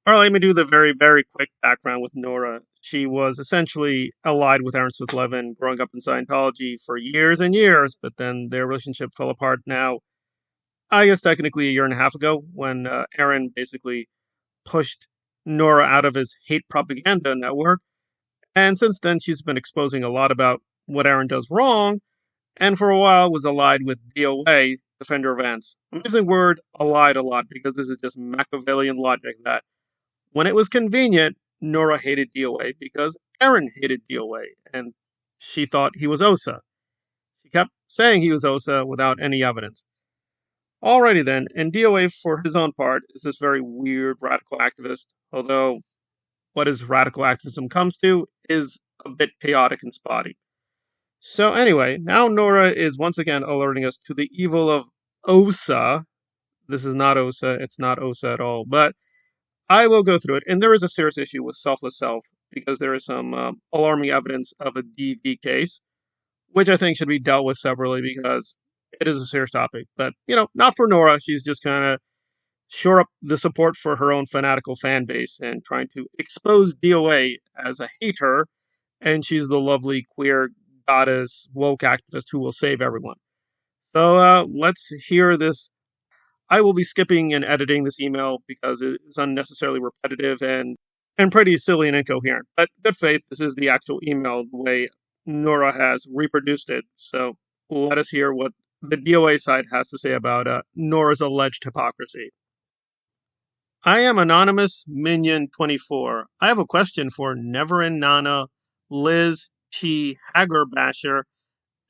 All right, let me do the very, very quick background with Nora. She was essentially allied with Aaron Smith-Levin, growing up in Scientology for years and years, but then their relationship fell apart now, I guess technically a year and a half ago, when Aaron basically pushed Nora out of his hate propaganda network. And since then, she's been exposing a lot about what Aaron does wrong, and for a while was allied with DOA, Defender of Ants. I'm using the word allied a lot because this is just Machiavellian logic that when it was convenient, Nora hated DOA because Aaron hated DOA, and she thought he was OSA. She kept saying he was OSA without any evidence. Alrighty then, and DOA, for his own part, is this very weird radical activist, although what his radical activism comes to is a bit chaotic and spotty. So anyway, now Nora is once again alerting us to the evil of OSA. This is not OSA, it's not OSA at all, but I will go through it. And there is a serious issue with selfless self because there is some alarming evidence of a DV case, which I think should be dealt with separately because it is a serious topic. But, not for Nora. She's just kind of shore up the support for her own fanatical fan base and trying to expose DOA as a hater. And she's the lovely queer goddess woke activist who will save everyone. So let's hear this. I will be skipping and editing this email because it is unnecessarily repetitive and pretty silly and incoherent. But good faith, this is the actual email, the way Nora has reproduced it. So let us hear what the DOA side has to say about Nora's alleged hypocrisy. I am Anonymous Minion 24. I have a question for Neverin Nana, Liz T. Hager Basher,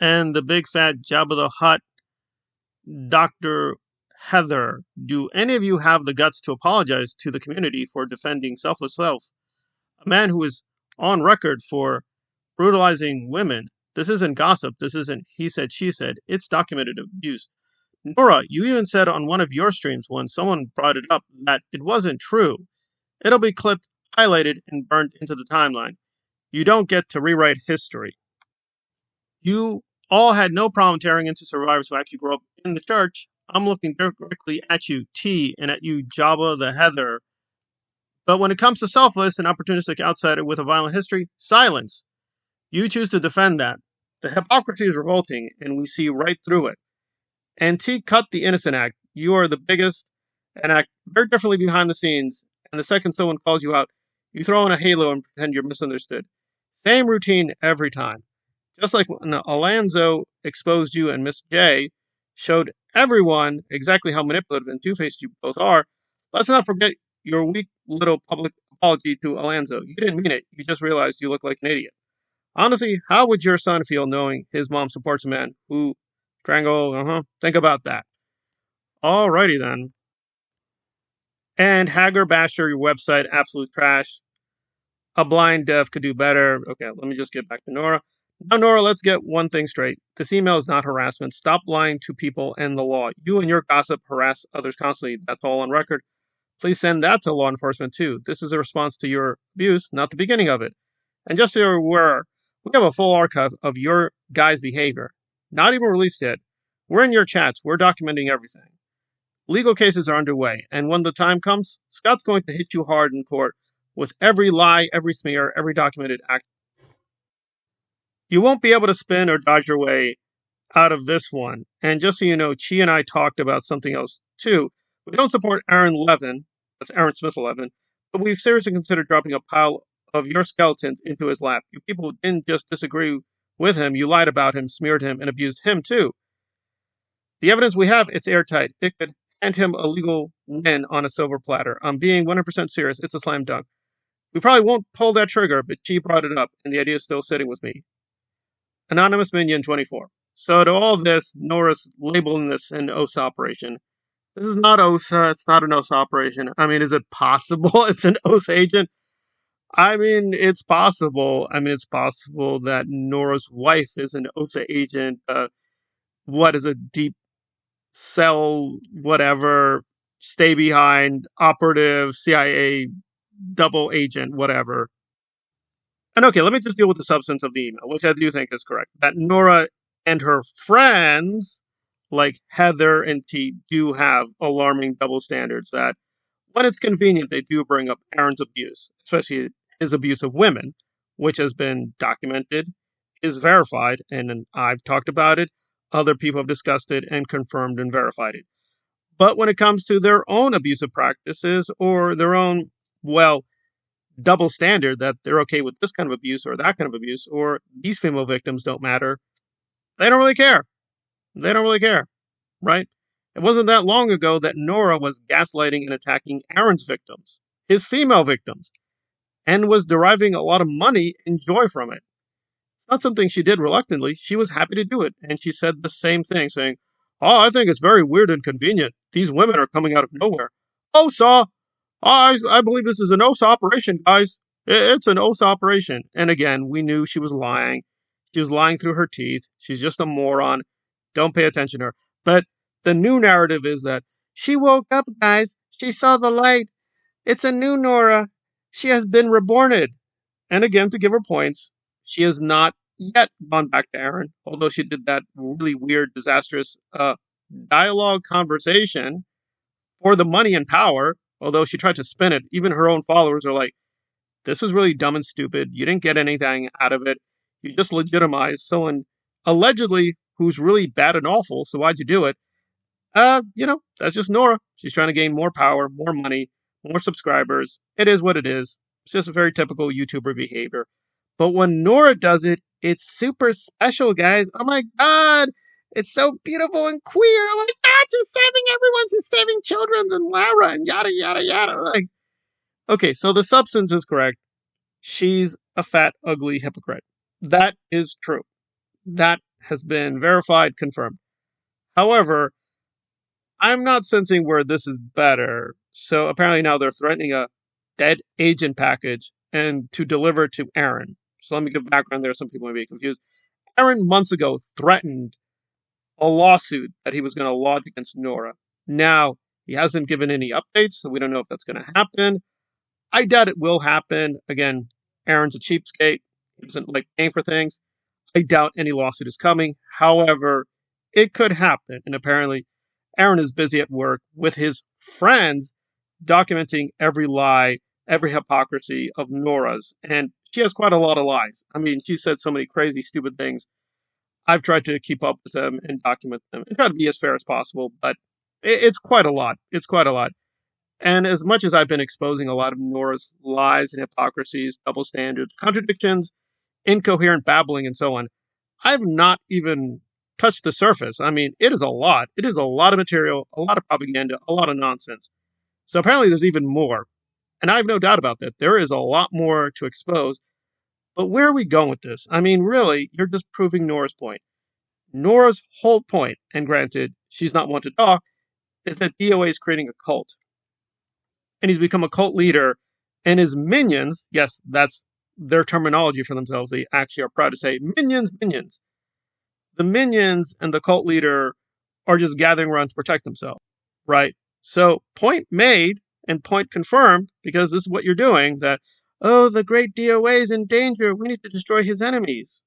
and the big fat Jabba the Hutt, Dr. Heather. Do any of you have the guts to apologize to the community for defending selfless self? A man who is on record for brutalizing women. This isn't gossip. This isn't he said, she said. It's documented abuse. Nora, you even said on one of your streams when someone brought it up that it wasn't true. It'll be clipped, highlighted, and burned into the timeline. You don't get to rewrite history. You all had no problem tearing into survivors who actually grew up in the church. I'm looking directly at you, T, and at you, Jabba the Heather. But when it comes to selfless and opportunistic outsider with a violent history, silence. You choose to defend that. The hypocrisy is revolting, and we see right through it. And T, cut the innocent act. You are the biggest and act very differently behind the scenes, and the second someone calls you out, you throw on a halo and pretend you're misunderstood. Same routine every time. Just like when Alonzo exposed you and Miss J showed everyone exactly how manipulative and two-faced you both are, let's not forget your weak little public apology to Alonzo. You didn't mean it. You just realized you look like an idiot. Honestly, how would your son feel knowing his mom supports a man who, Triangle, think about that. Alrighty then. And Hager Basher, your website, absolute trash. A blind deaf could do better. Okay, let me just get back to Nora. Now, Nora, let's get one thing straight. This email is not harassment. Stop lying to people and the law. You and your gossip harass others constantly. That's all on record. Please send that to law enforcement, too. This is a response to your abuse, not the beginning of it. And just so you're aware, we have a full archive of your guys' behavior. Not even released yet. We're in your chats. We're documenting everything. Legal cases are underway, and when the time comes, Scott's going to hit you hard in court with every lie, every smear, every documented act. You won't be able to spin or dodge your way out of this one. And just so you know, Chi and I talked about something else too. We don't support Aaron Levin, that's Aaron Smith-Levin, but we've seriously considered dropping a pile of your skeletons into his lap. You people didn't just disagree with him, you lied about him, smeared him, and abused him too. The evidence we have, it's airtight. It could hand him a legal win on a silver platter. I'm being 100% serious. It's a slam dunk. We probably won't pull that trigger, but Chi brought it up, and the idea is still sitting with me. Anonymous Minion 24. So to all this, Nora's labeling this an OSA operation. This is not OSA. It's not an OSA operation. I mean, is it possible it's an OSA agent? I mean, it's possible. It's possible that Nora's wife is an OSA agent. What is a deep cell, whatever, stay behind, operative, CIA, double agent, whatever. And okay, let me just deal with the substance of the email, which I do think is correct. That Nora and her friends, like Heather and T, do have alarming double standards that When it's convenient, they do bring up Aaron's abuse, especially his abuse of women, which has been documented, is verified, and I've talked about it. Other people have discussed it and confirmed and verified it. But when it comes to their own abusive practices or their own, well, double standard that they're okay with this kind of abuse or that kind of abuse, or these female victims don't matter, they don't really care. They don't really care, right? It wasn't that long ago that Nora was gaslighting and attacking Aaron's victims, his female victims, and was deriving a lot of money and joy from it. It's not something she did reluctantly. She was happy to do it. And she said the same thing, saying, "Oh, I think it's very weird and convenient. These women are coming out of nowhere. OSA! I believe this is an OSA operation, guys. It's an OSA operation." And again, we knew she was lying. She was lying through her teeth. She's just a moron. Don't pay attention to her. But the new narrative is that she woke up, guys. She saw the light. It's a new Nora. She has been reborned. And again, to give her points, she has not yet gone back to Aaron, although she did that really weird, disastrous dialogue conversation for the money and power, although she tried to spin it. Even her own followers are like, this was really dumb and stupid. You didn't get anything out of it. You just legitimized someone allegedly who's really bad and awful, so why'd you do it? That's just Nora. She's trying to gain more power, more money, more subscribers. It is what it is. It's just a very typical YouTuber behavior. But when Nora does it, it's super special, guys. Oh my God. It's so beautiful and queer. Oh my God, she's saving everyone. She's saving children and Lara and yada, yada, yada. Like, okay, so the substance is correct. She's a fat, ugly hypocrite. That is true. That has been verified, confirmed. However, I'm not sensing where this is better. So apparently now they're threatening a dead agent package and to deliver to Aaron. So let me give background there. Some people may be confused. Aaron months ago threatened a lawsuit that he was going to lodge against Nora. Now, he hasn't given any updates, so we don't know if that's going to happen. I doubt it will happen. Again, Aaron's a cheapskate. He doesn't like paying for things. I doubt any lawsuit is coming. However, it could happen. And apparently, Aaron is busy at work with his friends documenting every lie, every hypocrisy of Nora's. And she has quite a lot of lies. I mean, she said so many crazy, stupid things. I've tried to keep up with them and document them and try to be as fair as possible, but it's quite a lot. It's quite a lot. And as much as I've been exposing a lot of Nora's lies and hypocrisies, double standards, contradictions, incoherent babbling, and so on, I've not even touched the surface. I mean, it is a lot. It is a lot of material, a lot of propaganda, a lot of nonsense. So apparently there's even more. And I have no doubt about that. There is a lot more to expose. But where are we going with this? I mean, really, you're just proving Nora's point. Nora's whole point, and granted, she's not one to talk, is that DOA is creating a cult. And he's become a cult leader. And his minions, yes, that's their terminology for themselves. They actually are proud to say, minions, minions. The minions and the cult leader are just gathering around to protect themselves, right? So, point made and point confirmed, because this is what you're doing, that, oh, the great DOA is in danger. We need to destroy his enemies.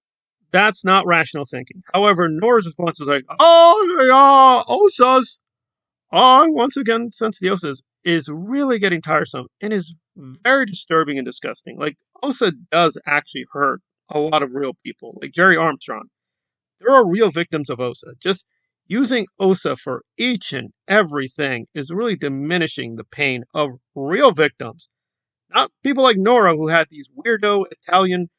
That's not rational thinking. However, Nora's response is like, oh, yeah, OSAs. Once again, since the OSAs is really getting tiresome and is very disturbing and disgusting. Like, OSA does actually hurt a lot of real people, like Jerry Armstrong. There are real victims of OSA. Just using OSA for each and everything is really diminishing the pain of real victims. Not people like Nora who had these weirdo Italian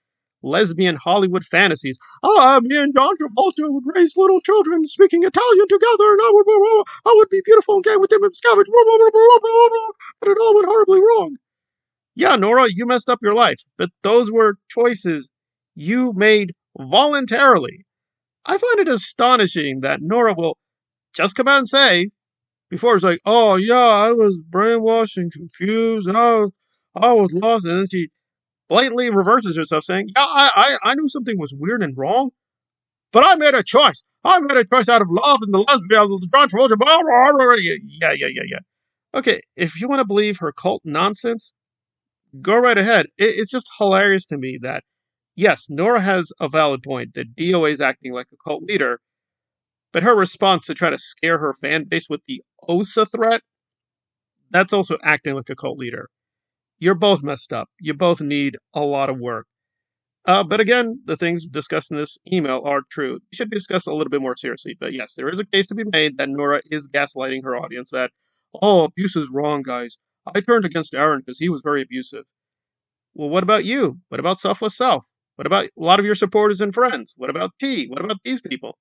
lesbian Hollywood fantasies. Me and John Travolta would raise little children speaking Italian together, and I would be beautiful and gay with them and scavenge. But it all went horribly wrong. Yeah, Nora, you messed up your life, but those were choices you made voluntarily. I find it astonishing that Nora will just come out and say, before it's like, oh yeah, I was brainwashed and confused, and I was lost, and then she blatantly reverses herself, saying, yeah, I knew something was weird and wrong, but I made a choice. I made a choice out of love and the lesbian, the John Travolta, blah, blah, blah. Yeah. Okay, if you want to believe her cult nonsense, go right ahead. It's just hilarious to me that, yes, Nora has a valid point that DOA is acting like a cult leader, but her response to try to scare her fan base with the OSA threat, That's also acting like a cult leader. You're both messed up. You both need a lot of work. But again, the things discussed in this email are true. They should be discussed a little bit more seriously. But yes, there is a case to be made that Nora is gaslighting her audience that, oh, abuse is wrong, guys. I turned against Aaron because he was very abusive. Well, what about you? What about Selfless Self? What about a lot of your supporters and friends? What about T? What about these people?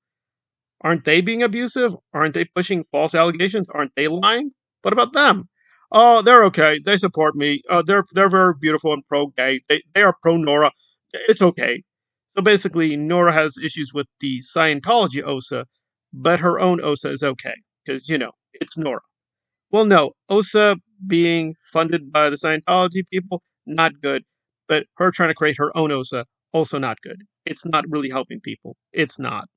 Aren't they being abusive? Aren't they pushing false allegations? Aren't they lying? What about them? Oh, they're okay. They support me. They're very beautiful and pro gay. They are pro Nora. It's okay. So basically, Nora has issues with the Scientology OSA, but her own OSA is okay because it's Nora. Well, no, OSA being funded by the Scientology people, not good. But her trying to create her own OSA, also not good. It's not really helping people. It's not.